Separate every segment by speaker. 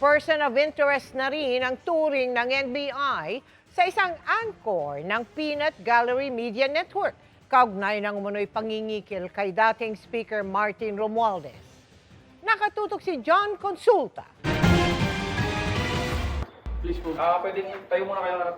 Speaker 1: Person of interest na rin ang turing ng NBI sa isang anchor ng Peanut Gallery Media Network. Kaugnay ng umunoy pangingikil kay dating Speaker Martin Romualdez. Nakatutok si John Consulta.
Speaker 2: Please po. Pwedeng tayo muna kayo harap.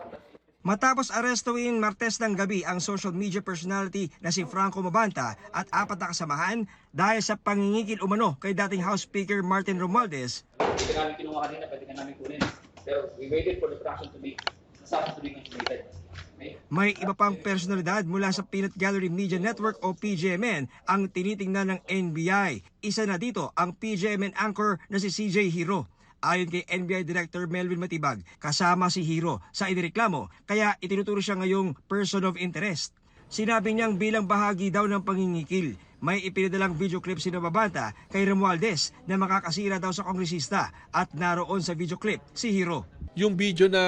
Speaker 3: Matapos arestuin Martes ng gabi ang social media personality na si Franco Mabanta at 4 na kasamahan dahil sa pangingikil umano kay dating House Speaker Martin Romualdez.
Speaker 2: Hindi namin kinuha kanina, pwede ka namin kunin. Pero we waited for the fraction to be consummated. Okay?
Speaker 3: May iba pang personalidad mula sa Peanut Gallery Media Network o PGMN ang tinitingnan ng NBI. Isa na dito ang PGMN anchor na si CJ Hiro. Ayon kay NBI Director Melvin Matibag, kasama si Hiro sa inireklamo kaya itinuturo siya ngayong person of interest. Sinabi niyang bilang bahagi daw ng pangingikil, may ipinadalang video clip si Mabanta kay Romualdez na makakasira daw sa kongresista at naroon sa video clip si Hiro.
Speaker 4: Yung video na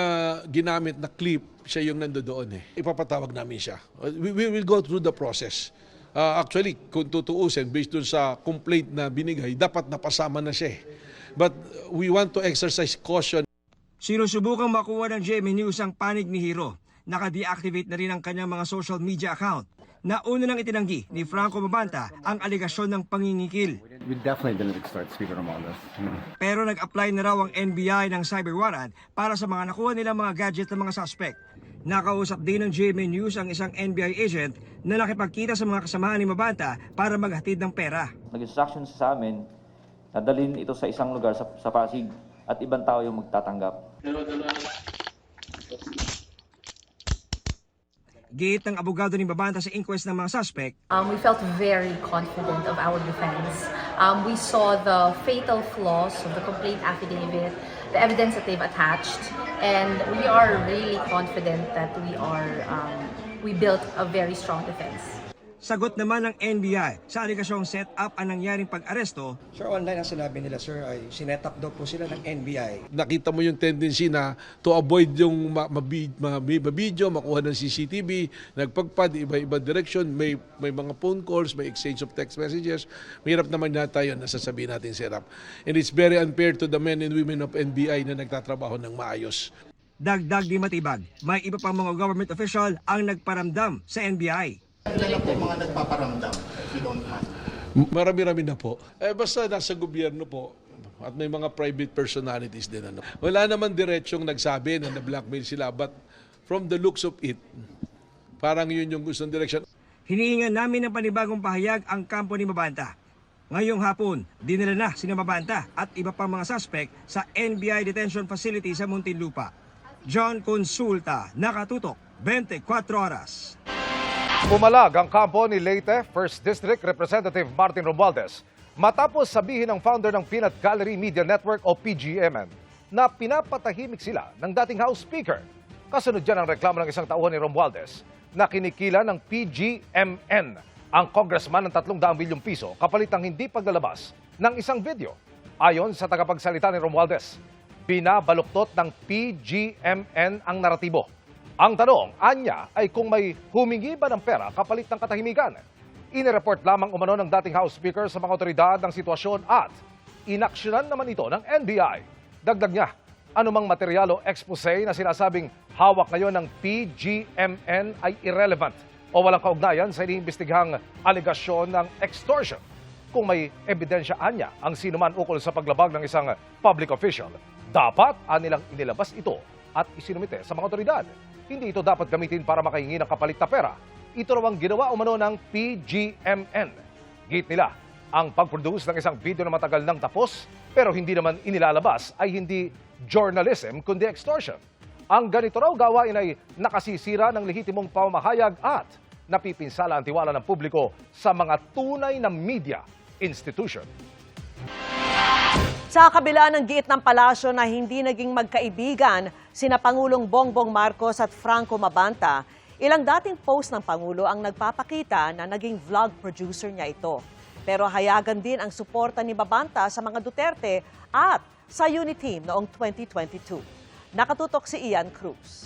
Speaker 4: ginamit na clip, siya yung nandoon eh. Ipapatawag namin siya. We will go through the process. Actually, kung tutuusin, based dun sa complaint na binigay, dapat napasama na siya eh. But we want to exercise caution.
Speaker 3: Sinusubukang makuha ng GMA News ang panig ni Hiro. Naka-deactivate na rin ang kanyang mga social media account. Nauna nang itinanggi ni Franco Mabanta ang aligasyon ng pangingikil.
Speaker 5: We definitely didn't extort Speaker Romualdez.
Speaker 3: Pero nag-apply na raw ang NBI ng cyber warrant para sa mga nakuha nilang mga gadget ng mga suspect. Nakausap din ng GMA News ang isang NBI agent na nakipagkita sa mga kasamahan ni Mabanta para maghatid ng pera.
Speaker 6: Nag-instruction sa amin na dalhin ito sa isang lugar sa Pasig at ibang tao yung magtatanggap.
Speaker 3: Giit ng abogado ni Mabanta sa inquest ng mga suspect.
Speaker 7: We felt very confident of our defense. We saw the fatal flaws of the complaint affidavit, the evidence that they've attached, and we are really confident that we built a very strong defense.
Speaker 3: Sagot naman ng NBI sa aligasyong set up ang nangyaring pag-aresto. Sir, online ang sinabi nila, sir, ay sinet up daw po sila ng NBI.
Speaker 4: Nakita mo yung tendency na to avoid yung mabidyo, makuha ng CCTV, nagpagpad, iba-iba direction, may mga phone calls, may exchange of text messages. Mahirap naman yata yun na sasabihin natin set up. And it's very unfair to the men and women of NBI na nagtatrabaho ng maayos.
Speaker 3: Dagdag di Matibag, may iba pang mga government official ang nagparamdam sa NBI.
Speaker 8: Ilan po mga nagpaparamdam if you don't have?
Speaker 4: Marami-rami na po. Basta nasa gobyerno po at may mga private personalities din. Wala naman diretsyong nagsabi na na-blackmail sila, but from the looks of it, parang yun yung gustong direction.
Speaker 3: Hinihingan namin ng panibagong pahayag ang kampo ni Mabanta. Ngayong hapon, dinala na sina Mabanta at iba pang mga suspect sa NBI Detention Facility sa Muntinlupa. John Consulta, Nakatutok, 24 Oras.
Speaker 9: Pumalag ang kampo ni Leyte 1st District Representative Martin Romualdez matapos sabihin ng founder ng Peanut Gallery Media Network o PGMN na pinapatahimik sila ng dating House Speaker. Kasunod dyan ang reklamo ng isang tauhan ni Romualdez na kinikila ng PGMN ang congressman ng 300 milyong piso kapalit ng hindi paglalabas ng isang video. Ayon sa tagapagsalita ni Romualdez, binabaluktot ng PGMN ang naratibo. Ang tanong, anya, ay kung may humingi ba ng pera kapalit ng katahimikan. Inireport lamang umano ng dating House Speaker sa mga otoridad ng sitwasyon at inaksyonan naman ito ng NBI. Dagdag niya, anumang materyalo expose na sinasabing hawak ngayon ng PGMN ay irrelevant o walang kaugnayan sa iniimbestigahang aligasyon ng extortion. Kung may ebidensya anya ang sinuman ukol sa paglabag ng isang public official, dapat anilang inilabas ito at isinumite sa mga otoridad. Hindi ito dapat gamitin para makahingi ng kapalit na pera. Ito raw ang ginawa umano ng PGMN. Git nila, ang pag-produce ng isang video na matagal nang tapos pero hindi naman inilalabas ay hindi journalism kundi extortion. Ang ganito raw gawain ay nakasisira ng lehitimong pamahayag at napipinsala ang tiwala ng publiko sa mga tunay na media institution.
Speaker 10: Sa kabila ng giit ng palasyo na hindi naging magkaibigan sina Pangulong Bongbong Marcos at Franco Mabanta, ilang dating post ng Pangulo ang nagpapakita na naging vlog producer niya ito. Pero hayagan din ang suporta ni Mabanta sa mga Duterte at sa Uniteam noong 2022. Nakatutok si Ian Cruz.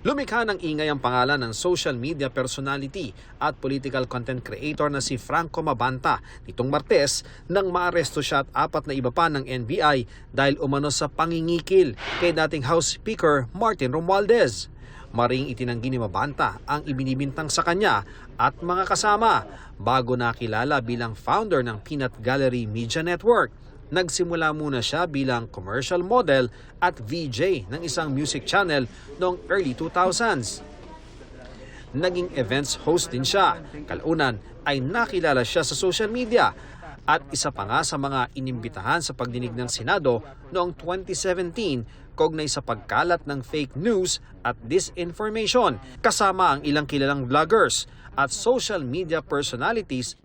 Speaker 11: Lumikha ng ingay ang pangalan ng social media personality at political content creator na si Franco Mabanta nitong Martes nang maaresto siya at 4 na iba pa ng NBI dahil umano sa pangingikil kay dating House Speaker Martin Romualdez. Maring itinanggi ni Mabanta ang ibinibintang sa kanya at mga kasama bago nakilala bilang founder ng Peanut Gallery Media Network. Nagsimula muna siya bilang commercial model at VJ ng isang music channel noong early 2000s. Naging events host din siya. Kalaunan ay nakilala siya sa social media at isa pa nga sa mga inimbitahan sa pagdinig ng Senado noong 2017 kaugnay sa pagkalat ng fake news at disinformation kasama ang ilang kilalang vloggers at social media personalities.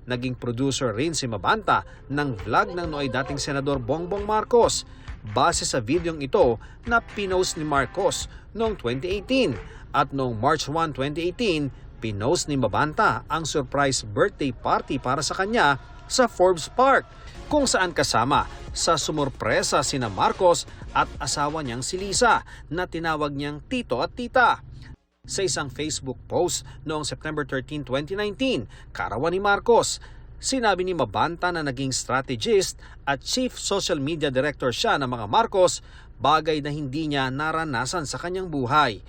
Speaker 11: Naging producer rin si Mabanta ng vlog ng nooy dating Senador Bongbong Marcos base sa videong ito na pinost ni Marcos noong 2018 at noong March 1, 2018, pinost ni Mabanta ang surprise birthday party para sa kanya sa Forbes Park kung saan kasama sa sumurpresa sina Marcos at asawa niyang si Lisa na tinawag niyang tito at tita. Sa isang Facebook post noong September 13, 2019, karawan ni Marcos, sinabi ni Mabanta na naging strategist at chief social media director siya ng mga Marcos, bagay na hindi niya naranasan sa kanyang buhay.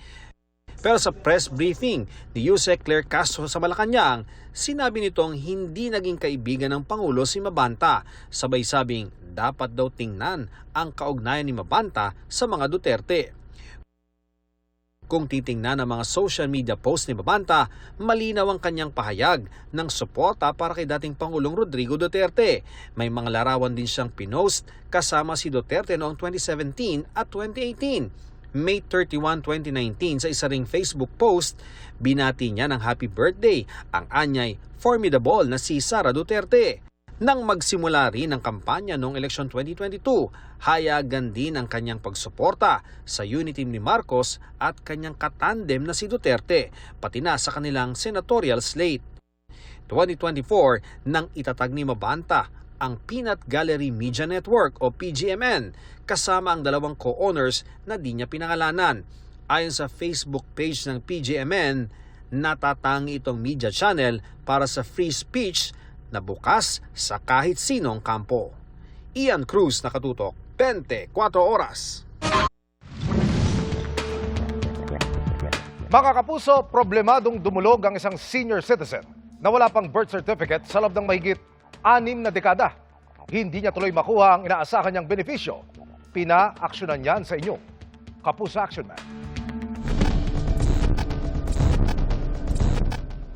Speaker 11: Pero sa press briefing ni Yusek Claire Castro sa Malacanang, sinabi nitong hindi naging kaibigan ng Pangulo si Mabanta, sabay sabing dapat daw tingnan ang kaugnayan ni Mabanta sa mga Duterte. Kung titingnan ang mga social media post ni Mabanta, malinaw ang kanyang pahayag ng suporta para kay dating Pangulong Rodrigo Duterte. May mga larawan din siyang pinost kasama si Duterte noong 2017 at 2018. May 31, 2019 sa isa ring Facebook post, binati niya ng happy birthday ang anyay formidable na si Sara Duterte. Nang magsimula rin ang kampanya noong eleksyon 2022, hayagan din ang kanyang pagsuporta sa unity ni Marcos at kanyang katandem na si Duterte, pati na sa kanilang senatorial slate. 2024 nang itatag ni Mabanta ang Peanut Gallery Media Network o PGMN kasama ang dalawang co-owners na di niya pinangalanan. Ayon sa Facebook page ng PGMN, natatangi itong media channel para sa free speech na bukas sa kahit sinong kampo. Ian Cruz, Nakatutok, 24 Oras.
Speaker 9: Mga kapuso, problemadong dumulog ang isang senior citizen na wala pang birth certificate sa loob ng mahigit 6 na dekada. Hindi niya tuloy makuha ang inaasahan niyang benepisyo. Pina-aksyonan niyan sa inyo. Kapuso Action Man.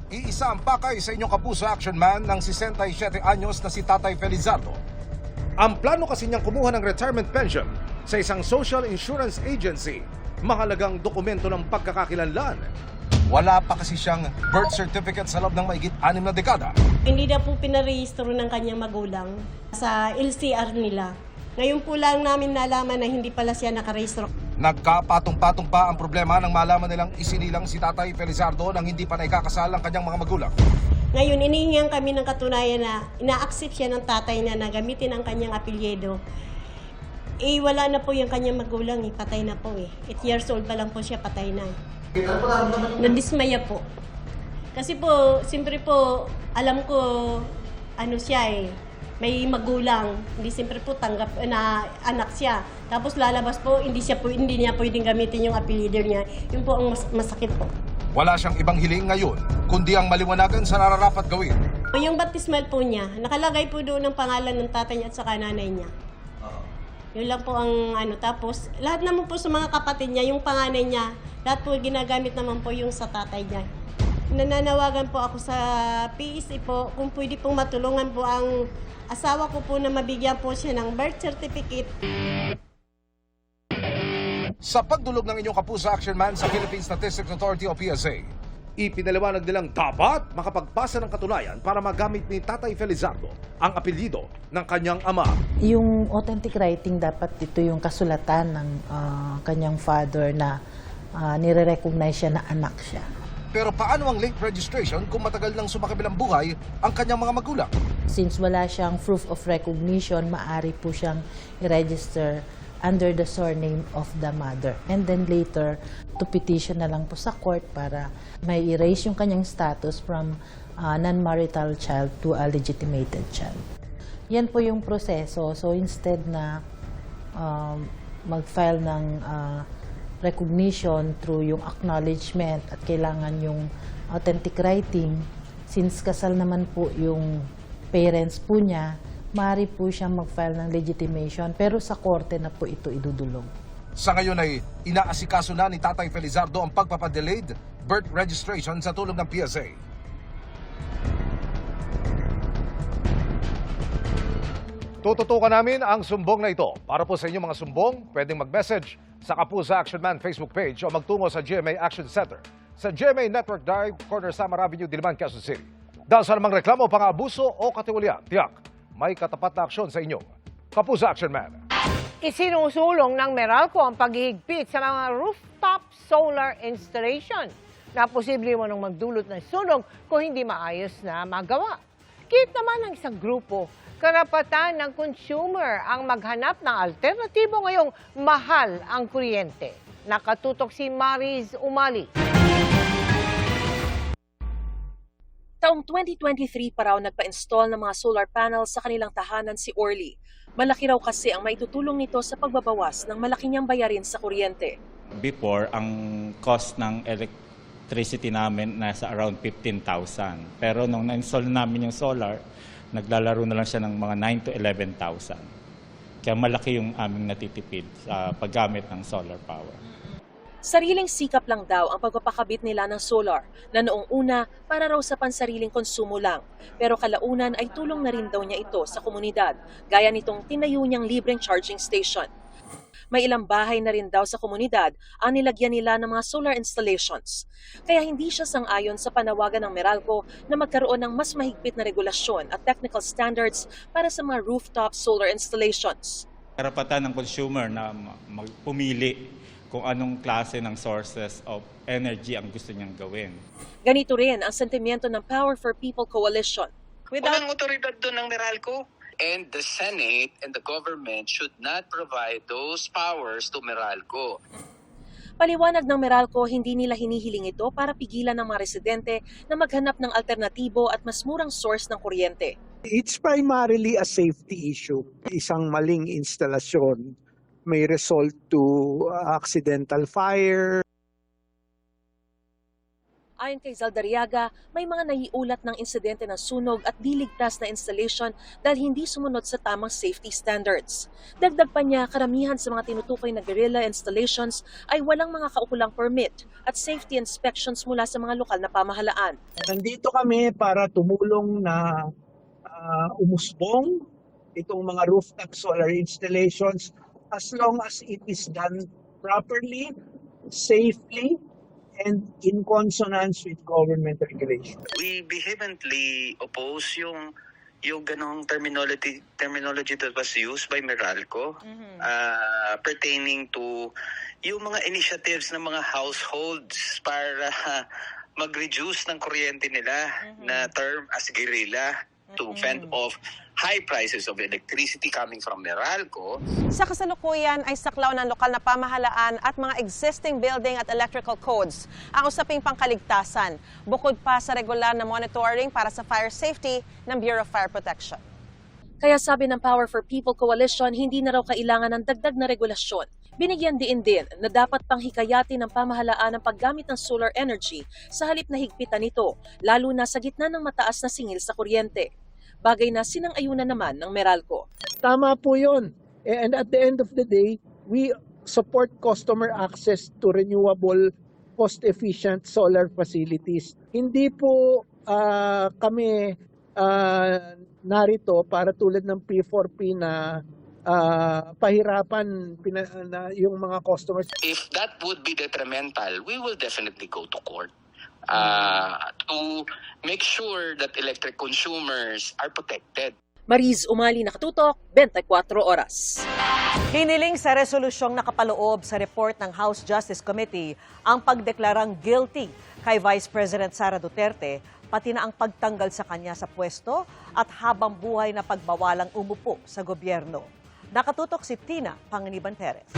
Speaker 9: Iisa ang pakay sa inyong Kapuso Action Man ng 67 anyos na si Tatay Felizardo. Ang plano kasi niyang kumuha ng retirement pension sa isang social insurance agency, mahalagang dokumento ng pagkakakilanlan. Wala pa kasi siyang birth certificate sa loob ng mahigit 6 na dekada.
Speaker 12: Hindi na po pinarehistro ng kanyang magulang sa LCR nila. Ngayon po lang namin nalaman na hindi pala siya nakarehistro.
Speaker 9: Nagkapatong-patong pa ang problema nang malaman nilang isinilang si Tatay Felizardo nang hindi pa naikakasal ang kanyang mga magulang.
Speaker 12: Ngayon, inihingan kami ng katunayan na ina-accept siya ng tatay niya na gamitin ang kanyang apelyido. Wala na po yung kanyang magulang, patay na po 8 years old pa lang po siya, patay na. Nadismaya po. Kasi po, siyempre po, alam ko, siya may magulang, hindi siyempre po tanggap na anak siya. Tapos lalabas po, hindi niya pwedeng gamitin yung apelyido niya. Yun po ang masakit po.
Speaker 9: Wala siyang ibang hiling ngayon, kundi ang maliwanagan sa nararapat gawin.
Speaker 12: Yung baptismal po niya, nakalagay po doon ang pangalan ng tatay niya at saka nanay niya. Yun lang po ang tapos lahat naman po sa mga kapatid niya, yung panganay niya, lahat po ginagamit naman po yung sa tatay niya. Nananawagan po ako sa PSA po kung pwede pong matulungan po ang asawa ko po na mabigyan po siya ng birth certificate.
Speaker 9: Sa pagdulog ng inyong Kapuso Action Man sa Philippine Statistics Authority o PSA, ipinaliwanag nilang dapat makapagpasa ng katunayan para magamit ni Tatay Felizardo ang apelyido ng kanyang ama.
Speaker 13: Yung authentic writing, dapat ito yung kasulatan ng kanyang father na nire-recognize siya na anak siya.
Speaker 9: Pero paano ang late registration kung matagal nang sumakabilang buhay ang kanyang mga magulang?
Speaker 13: Since wala siyang proof of recognition, maaari po siyang i-register under the surname of the mother. And then later, to petition na lang po sa court para may erase yung kanyang status from non-marital child to a legitimated child. Yan po yung proseso. So instead na mag-file ng recognition through yung acknowledgement at kailangan yung authentic writing, since kasal naman po yung parents po niya, maaari po siyang mag-file ng legitimation pero sa korte na po ito idudulog.
Speaker 9: Sa ngayon ay inaasikaso na ni Tatay Felizardo ang pagpapadelayed birth registration sa tulong ng PSA. Tututukan namin ang sumbong na ito. Para po sa inyong mga sumbong, pwedeng mag-message sa Kapuza Action Man Facebook page o magtungo sa GMA Action Center sa GMA Network Drive, corner Samar Avenue, Diliman, Quezon City. Dahil sa namang reklamo, pang-abuso o katiwalian, tiyak, may katapat na aksyon sa inyong Kapuza Action Man.
Speaker 1: Isinusulong ng Meralco ang paghihigpit sa mga rooftop solar installation na posible mo nang magdulot ng sunog kung hindi maayos na magawa. Kahit naman ng isang grupo, karapatan ng consumer ang maghanap ng alternatibo ngayong mahal ang kuryente. Nakatutok si Mariz Umali.
Speaker 14: Taong 2023 pa raw nagpa-install ng mga solar panels sa kanilang tahanan si Orly. Malaki raw kasi ang maitutulong nito sa pagbabawas ng malaki niyang bayarin sa kuryente.
Speaker 15: Before, ang cost ng electricity namin nasa around 15,000. Pero nung na-install namin yung solar, naglalaro na lang siya ng mga 9 to 11,000. Kaya malaki yung aming natitipid sa paggamit ng solar power.
Speaker 14: Sariling sikap lang daw ang pagpapakabit nila ng solar na noong una para raw sa pansariling konsumo lang. Pero kalaunan ay tulong na rin daw niya ito sa komunidad, gaya nitong tinayo niyang libreng charging station. May ilang bahay na rin daw sa komunidad ang nilagyan nila ng mga solar installations. Kaya hindi siya sang-ayon sa panawagan ng Meralco na magkaroon ng mas mahigpit na regulasyon at technical standards para sa mga rooftop solar installations.
Speaker 15: Karapatan ng consumer na pumili kung anong klase ng sources of energy ang gusto niyang gawin.
Speaker 14: Ganito rin ang sentimiento ng Power for People Coalition.
Speaker 16: Walang otoridad doon ng Meralco. And the Senate and the government should not provide those powers to Meralco.
Speaker 14: Paliwanag ng Meralco, hindi nila hinihiling ito para pigilan ng mga residente na maghanap ng alternatibo at mas murang source ng kuryente.
Speaker 17: It's primarily a safety issue. Isang maling instalasyon may result to accidental fire.
Speaker 14: Ayon kay Zaldariaga, may mga naiulat ng insidente ng sunog at di ligtas na installation dahil hindi sumunod sa tamang safety standards. Dagdag pa niya, karamihan sa mga tinutukoy na guerrilla installations ay walang mga kaukulang permit at safety inspections mula sa mga lokal na pamahalaan.
Speaker 17: Nandito kami para tumulong na umusbong itong mga rooftop solar installations as long as it is done properly, safely, and in consonance with government regulations.
Speaker 16: We vehemently oppose yung ganong terminology that was used by Meralco pertaining to yung mga initiatives ng mga households para mag-reduce ng kuryente nila na term as guerrilla to fend off high prices of electricity coming from Meralco.
Speaker 10: Sa kasalukuyan ay saklaw ng lokal na pamahalaan at mga existing building at electrical codes ang usaping pangkaligtasan, bukod pa sa regular na monitoring para sa fire safety ng Bureau of Fire Protection.
Speaker 14: Kaya sabi ng Power for People Coalition, hindi na raw kailangan ng dagdag na regulasyon. Binigyan din na dapat pang hikayatin ng pamahalaan ang paggamit ng solar energy sa halip na higpitan nito, lalo na sa gitna ng mataas na singil sa kuryente. Bagay na sinang-ayunan naman ng Meralco.
Speaker 17: Tama po yun. And at the end of the day, we support customer access to renewable, cost-efficient solar facilities. Hindi po kami narito para tulad ng P4P na pahirapan na yung mga customers.
Speaker 16: If that would be detrimental, we will definitely go to court to make sure that electric consumers are protected.
Speaker 14: Mariz Umali, nakatutok, 24 oras.
Speaker 10: Hiniling sa resolusyong nakapaloob sa report ng House Justice Committee ang pagdeklarang guilty kay Vice President Sara Duterte, pati na ang pagtanggal sa kanya sa pwesto at habang buhay na pagbawalang umupo sa gobyerno. Nakatutok si Tina Panganiban Perez.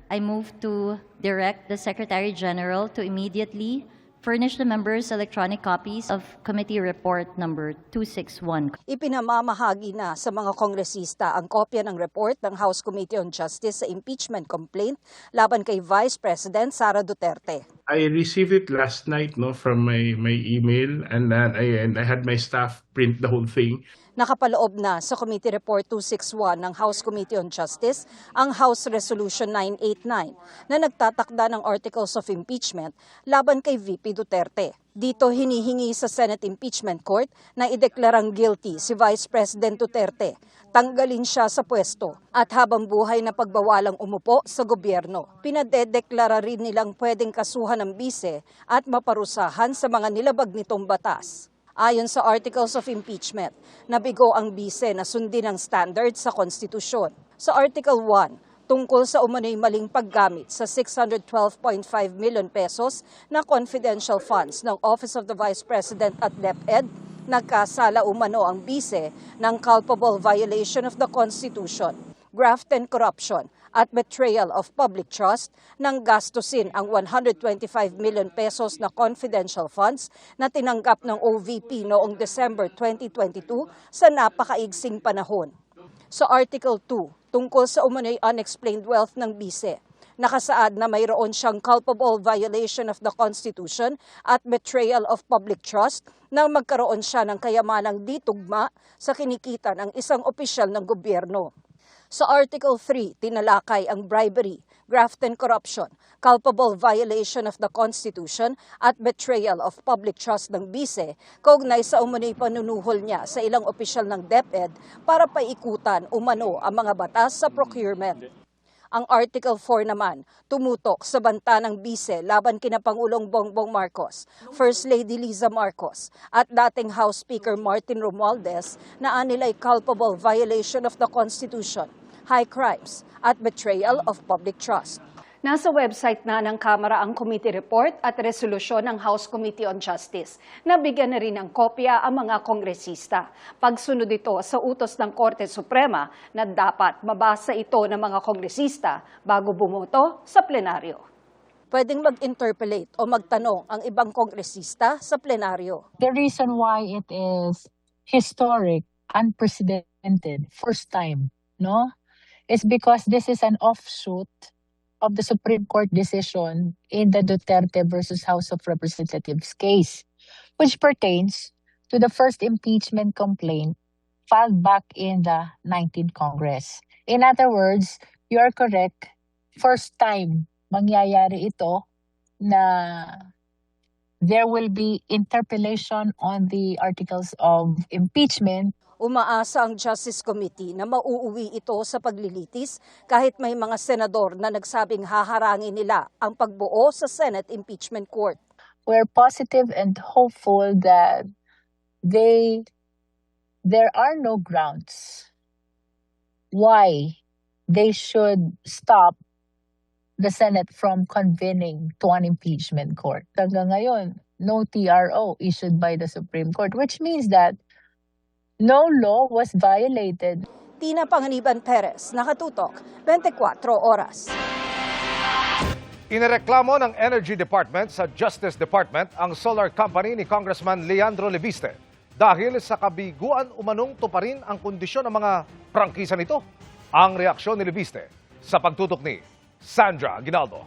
Speaker 18: I move to direct the Secretary General to immediately furnish the members electronic copies of Committee Report number 261.
Speaker 19: Ipinamamahagi na sa mga kongresista ang kopya ng report ng House Committee on Justice sa impeachment complaint laban kay Vice President Sara Duterte.
Speaker 20: I received it last night from my email and I had my staff print the whole thing.
Speaker 19: Nakapaloob na sa Committee Report 261 ng House Committee on Justice ang House Resolution 989 na nagtatakda ng Articles of Impeachment laban kay VP Duterte. Dito hinihingi sa Senate Impeachment Court na ideklarang guilty si Vice President Duterte, tanggalin siya sa pwesto at habang buhay na pagbawalang umupo sa gobyerno. Pinadedeklara rin nilang pwedeng kasuhan ng bise at maparusahan sa mga nilabag nitong batas. Ayon sa Articles of Impeachment, nabigo ang bise na sundin ang standard sa konstitusyon. Sa Article 1, tungkol sa umano'y maling paggamit sa 612.5 million pesos na confidential funds ng Office of the Vice President at DepEd, nagkasala umano ang bise ng culpable violation of the Constitution, graft and corruption, at betrayal of public trust nang gastusin ang 125 million pesos na confidential funds na tinanggap ng OVP noong December 2022 sa napakaigsing panahon. Sa Article 2, tungkol sa umano'y unexplained wealth ng bise, nakasaad na mayroon siyang culpable violation of the Constitution at betrayal of public trust nang magkaroon siya ng kayamanang di tugma sa kinikita ng isang opisyal ng gobyerno. Sa Article 3, tinalakay ang bribery, graft and corruption, culpable violation of the Constitution at betrayal of public trust ng bise, kaugnay sa umano'y panunuhol niya sa ilang opisyal ng DepEd para paikutan umano ang mga batas sa procurement. Ang Article 4 naman, tumutok sa banta ng bise laban kina Pangulong Bongbong Marcos, First Lady Liza Marcos, at dating House Speaker Martin Romualdez na anilay culpable violation of the Constitution, high crimes, at betrayal of public trust.
Speaker 21: Nasa website na ng Kamara ang committee report at resolusyon ng House Committee on Justice. Nabigyan na rin ng kopya ang mga kongresista. Pagsunod ito sa utos ng Korte Suprema na dapat mabasa ito ng mga kongresista bago bumoto sa plenaryo.
Speaker 19: Pwedeng mag-interpellate o magtanong ang ibang kongresista sa plenaryo.
Speaker 22: The reason why it is historic, unprecedented, first time, no, is because this is an offshoot of the Supreme Court decision in the Duterte versus House of Representatives case, which pertains to the first impeachment complaint filed back in the 19th Congress. In other words, you are correct, first time mangyayari ito na there will be interpellation on the articles of impeachment.
Speaker 19: Umaasa ang Justice Committee na mauuwi ito sa paglilitis kahit may mga senador na nagsabing haharangin nila ang pagbuo sa Senate Impeachment Court.
Speaker 22: We're positive and hopeful that there are no grounds why they should stop the Senate from convening to an impeachment court. Hanggang ngayon, no TRO issued by the Supreme Court, which means that no law was violated.
Speaker 19: Tina Panganiban Perez, Nakatutok, 24 Oras.
Speaker 9: Inireklamo ng Energy Department sa Justice Department ang solar company ni Congressman Leandro Leviste dahil sa kabiguan umanong tuparin ang kondisyon ng mga prangkisa nito. Ang reaksyon ni Leviste sa pagtutok ni Sandra Aguinaldo.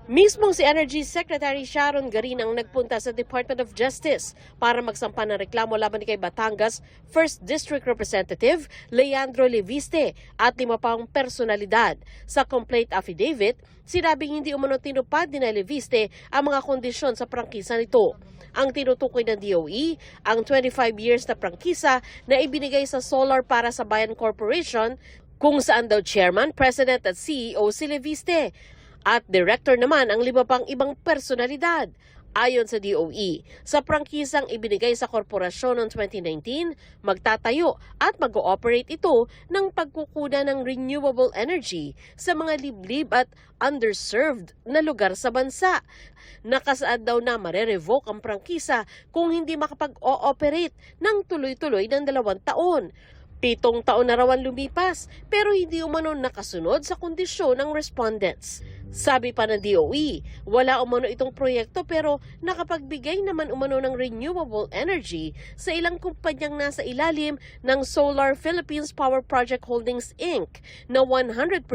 Speaker 14: Mismong si Energy Secretary Sharon Garin ang nagpunta sa Department of Justice para magsampa ng reklamo laban kay Batangas 1st District Representative Leandro Leviste at 5 pang personalidad. Sa complaint affidavit, sinabing hindi umano tinupad ni Leviste ang mga kondisyon sa prangkisa nito. Ang tinutukoy ng DOE, ang 25 years na prangkisa na ibinigay sa Solar para sa Bayan Corporation, kung saan daw chairman, president at CEO si Leviste. At director naman ang 5 pang ibang personalidad. Ayon sa DOE, sa prangkisang ibinigay sa korporasyon noong 2019, magtatayo at mag-ooperate ito ng pagkukunan ng renewable energy sa mga liblib at underserved na lugar sa bansa. Nakasaad daw na marerevoke ang prangkisa kung hindi makapag-ooperate ng tuloy-tuloy ng 2 taon. 7 taon na raw ang lumipas pero hindi umano nakasunod sa kondisyon ng respondents. Sabi pa ng DOE, wala umano itong proyekto pero nakapagbigay naman umano ng renewable energy sa ilang kumpanyang nasa ilalim ng Solar Philippines Power Project Holdings Inc. na 100%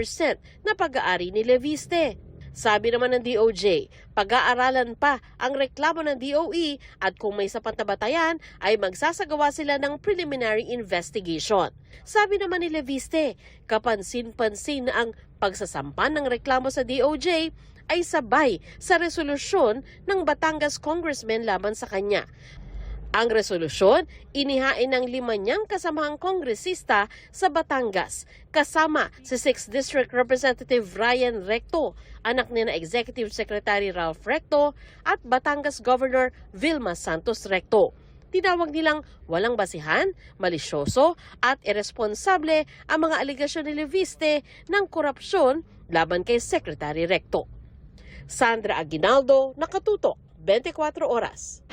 Speaker 14: na pag-aari ni Leviste. Sabi naman ng DOJ, pag-aaralan pa ang reklamo ng DOE at kung may sapat na batayan ay magsasagawa sila ng preliminary investigation. Sabi naman ni Leviste, kapansin-pansin na ang pagsasampan ng reklamo sa DOJ ay sabay sa resolusyon ng Batangas congressman laban sa kanya. Ang resolusyon, inihain ng 5 niyang kasamahang kongresista sa Batangas, kasama si 6th District Representative Ryan Recto, anak ni na Executive Secretary Ralph Recto at Batangas Governor Vilma Santos Recto. Tinawag nilang walang basihan, malisyoso at irresponsable ang mga aligasyon ni Leviste ng korupsyon laban kay Secretary Recto. Sandra Aguinaldo, Nakatutok, 24 Oras.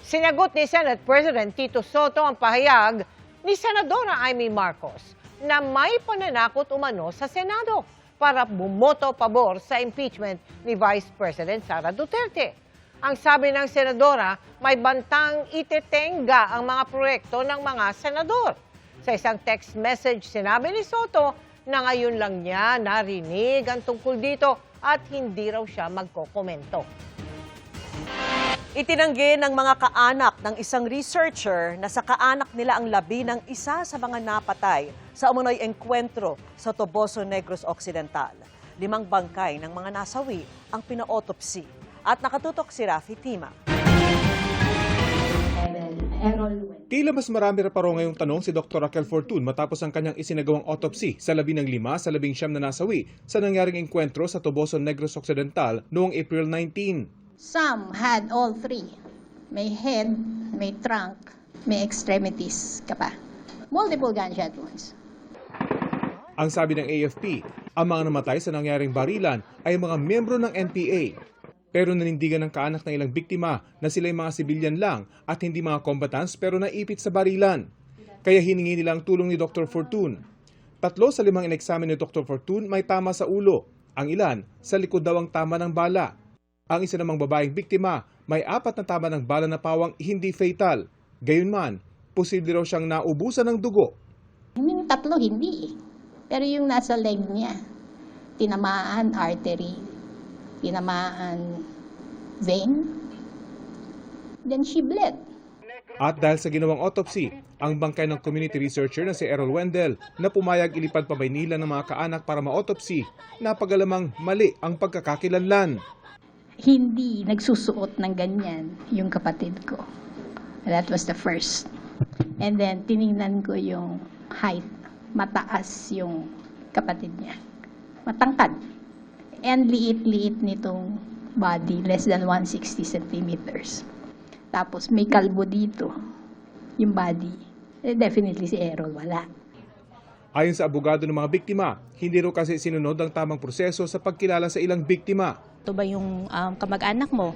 Speaker 1: Sinagot ni Senate President Tito Soto ang pahayag ni Senadora Amy Marcos na may pananakot umano sa Senado para bumoto pabor sa impeachment ni Vice President Sara Duterte. Ang sabi ng Senadora, may bantang itetenga ang mga proyekto ng mga senador. Sa isang text message, sinabi ni Soto na ngayon lang niya narinig ang tungkol dito at hindi raw siya magkokomento.
Speaker 10: Itinanggi ng mga kaanak ng isang researcher na sa kaanak nila ang labi ng isa sa mga napatay sa umunoy engkwentro sa Toboso Negros Occidental. 5 bangkay ng mga nasawi ang pina-autopsy. At nakatutok si Rafi Tima.
Speaker 2: Tila mas marami pa raw ngayong tanong si Dr. Raquel Fortun matapos ang kanyang isinagawang autopsy sa labi ng 5 sa 19 na nasawi sa nangyaring engkwentro sa Toboso Negros Occidental noong April 19.
Speaker 5: Some had all 3. May head, may trunk, may extremities ka pa. Multiple gunshot wounds.
Speaker 2: Ang sabi ng AFP, ang mga namatay sa nangyaring barilan ay mga miyembro ng NPA. Pero nanindigan ng kaanak ng ilang biktima na sila'y mga sibilyan lang at hindi mga combatants pero naipit sa barilan. Kaya hiningi nila ang tulong ni Dr. Fortun. 3 sa 5 ineksamin ni Dr. Fortun may tama sa ulo. Ang ilan, sa likod daw ang tama ng bala. Ang isa namang babaeng biktima, may 4 na tama ng bala na pawang hindi fatal. Gayunman, posible raw siyang naubusan ng dugo.
Speaker 5: Yung 3 hindi. Pero yung nasa leg niya, tinamaan artery, tinamaan vein, then she bled.
Speaker 2: At dahil sa ginawang autopsy, ang bangkay ng community researcher na si Errol Wendell na pumayag ilipad pa Maynila ng mga kaanak para ma-autopsy, napagalamang mali ang pagkakakilanlan.
Speaker 5: Hindi nagsusuot ng ganyan yung kapatid ko. That was the first. And then tiningnan ko yung height. Mataas yung kapatid niya. Matangkad. And liit-liit nitong body, less than 160 centimeters. Tapos may kalbo dito, yung body. Definitely si Errol wala.
Speaker 2: Ayon sa abogado ng mga biktima, hindi raw kasi sinunod ang tamang proseso sa pagkilala sa ilang biktima.
Speaker 23: Ito ba yung kamag-anak mo?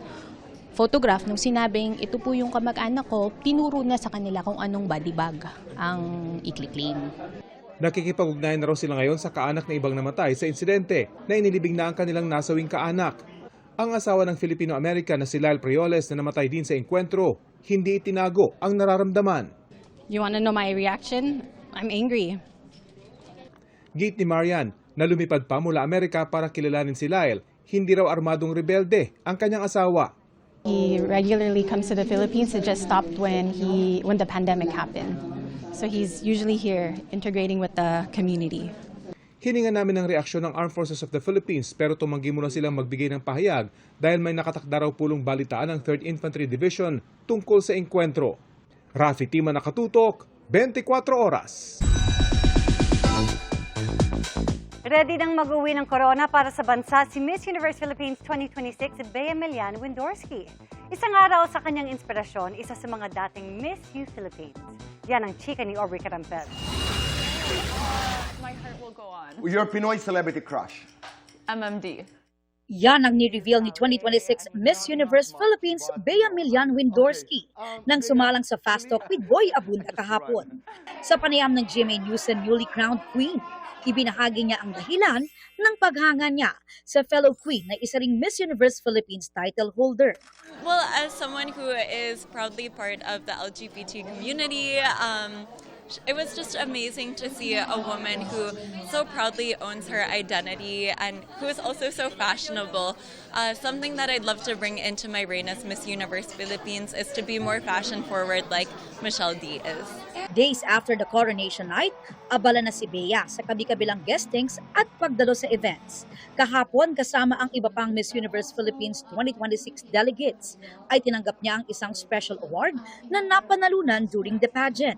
Speaker 23: Photograph, nung sinabing ito po yung kamag-anak ko, tinuro na sa kanila kung anong body bag ang i-claim.
Speaker 2: Nakikipag-ugnayan na raw sila ngayon sa kaanak na ibang namatay sa insidente na inilibing na ang kanilang nasawing kaanak. Ang asawa ng Filipino-American na si Lyle Prioles na namatay din sa engkwentro, hindi itinago ang nararamdaman.
Speaker 24: You wanna know my reaction? I'm angry.
Speaker 2: Gate ni Marian na lumipad pa mula Amerika para kilalanin si Lyle, hindi raw armadong rebelde ang kanyang asawa.
Speaker 24: He regularly comes to the Philippines. It just stopped when the pandemic happened. So he's usually here integrating with the community.
Speaker 2: Hininga namin ang reaksyon ng Armed Forces of the Philippines pero tumanggi muna silang magbigay ng pahayag dahil may nakatakda raw pulong balitaan ng 3rd Infantry Division tungkol sa engkwentro. Rafi Tima, Nakatutok, 24 Oras.
Speaker 25: Ready nang mag-uwi ng corona para sa bansa si Miss Universe Philippines 2026 si Bea Milian Windorski. Isang araw sa kanyang inspirasyon, isa sa mga dating Miss U Philippines. Yan ang chika ni Aubrey Carampel.
Speaker 26: My heart will go on.
Speaker 27: Your Pinoy celebrity crush?
Speaker 26: MMD.
Speaker 3: Yan ang ni-reveal ni 2026 Miss Universe Philippines Bea Milian Windorski nang sumalang sa Fast Talk with Boy Abunda kahapon. Sa panayam ng GMA News and newly crowned queen, ibinahagi niya ang dahilan ng paghanga niya sa fellow queen na isa ring Miss Universe Philippines title holder.
Speaker 4: Well, as someone who is proudly part of the LGBT community, it was just amazing to see a woman who so proudly owns her identity and who is also so fashionable. Something that I'd love to bring into my reign as Miss Universe Philippines is to be more fashion forward like Michelle D is.
Speaker 3: Days after the coronation night, abala na si Bea sa kabi-kabilang guestings at pagdalo sa events. Kahapon, kasama ang iba pang Miss Universe Philippines 2026 delegates, ay tinanggap niya ang isang special award na napanalunan during the pageant.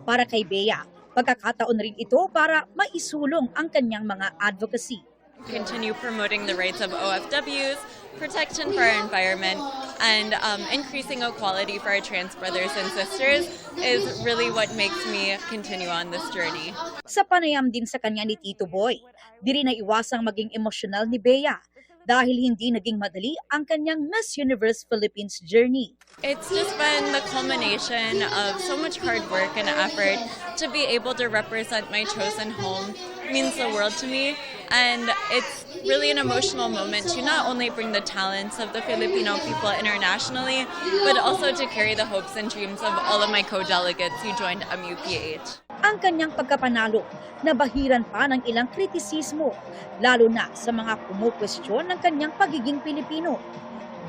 Speaker 3: Para kay Bea, pagkakataon rin ito para maisulong ang kanyang mga advocacy.
Speaker 4: Continue promoting the rights of OFWs, protection for our environment, and increasing equality for our trans brothers and sisters is really what makes me continue on this journey.
Speaker 3: Sa panayam din sa kanya ni Tito Boy, di rin naiwasang maging emosyonal ni Bea dahil hindi naging madali ang kanyang Miss Universe Philippines journey.
Speaker 4: It's just been the culmination of so much hard work and effort. To be able to represent my chosen home means the world to me, and it's really an emotional moment to not only bring the talents of the Filipino people internationally, but also to carry the hopes and dreams of all of my co-delegates who joined MUPH.
Speaker 3: Ang kanyang pagkapanalo, nabahiran pa ng ilang kritisismo, lalo na sa mga kumukwestiyon ng kanyang pagiging Pilipino.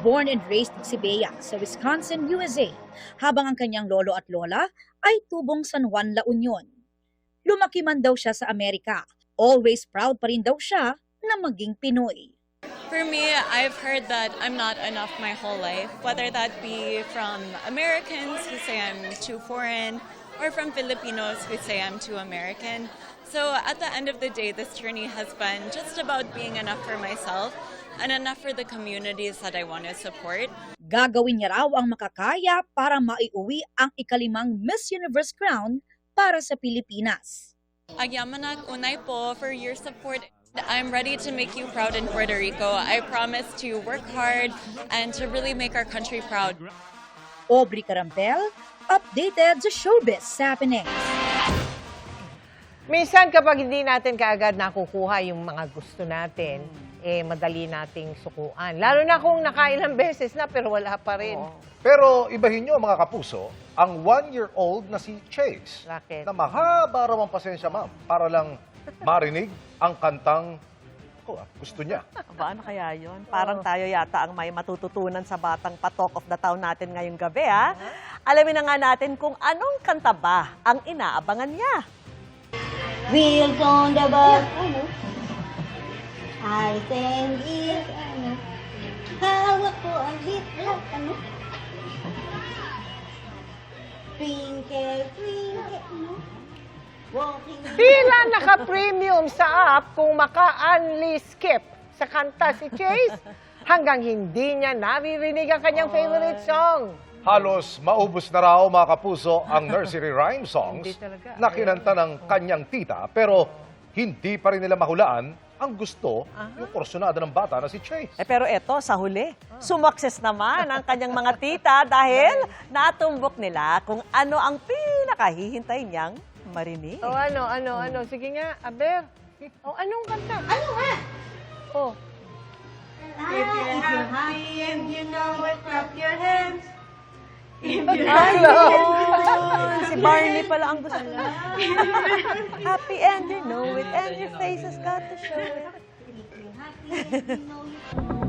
Speaker 3: Born and raised si Bea sa Wisconsin, USA, habang ang kanyang lolo at lola ay tubong San Juan, La Union. Lumaki man daw siya sa Amerika, always proud pa rin daw siya na maging Pinoy.
Speaker 4: For me, I've heard that I'm not enough my whole life, whether that be from Americans who say I'm too foreign, or from Filipinos who say I'm too American. So at the end of the day, this journey has been just about being enough for myself and enough for the communities that I want to support.
Speaker 3: Gagawin niya raw ang makakaya para maiuwi ang ikalimang Miss Universe crown para sa Pilipinas.
Speaker 4: Agyamanak unay po for your support. I'm ready to make you proud in Puerto Rico. I promise to work hard and to really make our country proud.
Speaker 3: Aubrey Carampel, updated sa Showbiz Happening.
Speaker 1: Minsan kapag hindi natin kaagad nakukuha yung mga gusto natin, madali nating sukuan. Lalo na kung nakailang beses na pero wala pa rin.
Speaker 9: Pero ibahin nyo mga kapuso, ang 1-year-old na si Chase.
Speaker 1: Bakit?
Speaker 9: Na mahaba raw ang pasensya ma'am para lang marinig ang kantang gusto niya.
Speaker 10: Aba, ano kaya yun? Parang tayo yata ang may matututunan sa batang patok of the town natin ngayong gabi, ha? Alamin na nga natin kung anong kanta ba ang inaabangan niya.
Speaker 6: Wheels on the bus, I think it, hawak ko ang hitlak, twinkle, twinkle,
Speaker 1: Tila naka-premium sa app kung maka-unli skip sa kanta si Chase hanggang hindi niya naririnig ang kanyang favorite song.
Speaker 9: Halos maubos na raw mga kapuso ang nursery rhyme songs na kinanta ng kanyang tita pero hindi pa rin nila mahulaan ang gusto yung porsjonada ng bata na si Chase.
Speaker 10: Pero eto, sa huli, sumakses naman ang kanyang mga tita dahil natumbok nila kung ano ang pinakahihintay niyang marinig.
Speaker 1: Ano? Sige nga, Aber. Anong kanta?
Speaker 6: Ano nga? If you're happy and you know it, clap your hands. If you're
Speaker 10: Si Barney pala ang gusto. Happy and you know it, and your face has got to show it.
Speaker 6: happy and you know it.